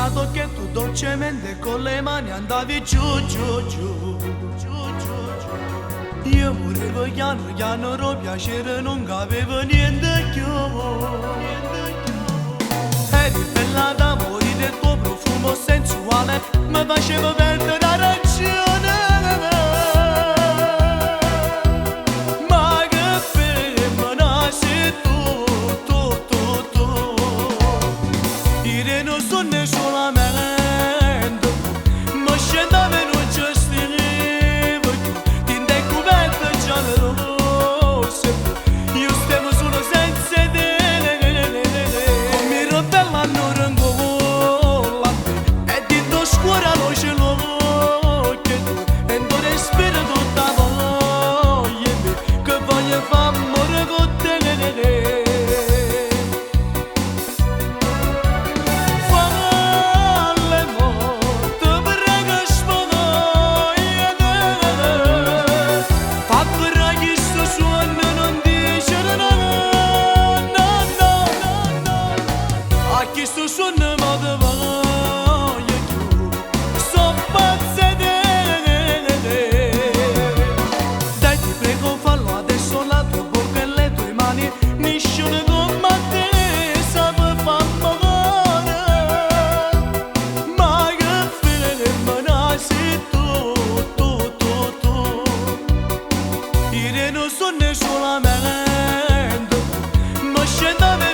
sognato che tu dolcemente con le mani andavi giù, giù, giù, giù, giù, giù. Io volevo piano piano piacere, non avevo niente più. Eri bella da morire, il tuo profumo sensuale mi faceva perdere la ragione. Ma che femmina sei tu, tu, tu, tu. Io non sono solamente, ma scendavo e non ci stivo più. Ti dai cubette giallorose, io stavo solo senza te. Come bella non rangola, e di tua scuola lo ce l'ho che tu, e non respiro tutta voglia, che voglio fare amore con te. Questo suono ma da voglia più, so pazza di te. Dai ti prego fallo adesso, la tua bocca e le tue mani nessuno come te sa per fare. Ma che femmina sei tu, tu, tu, tu. Io non sono solamente, ma scendere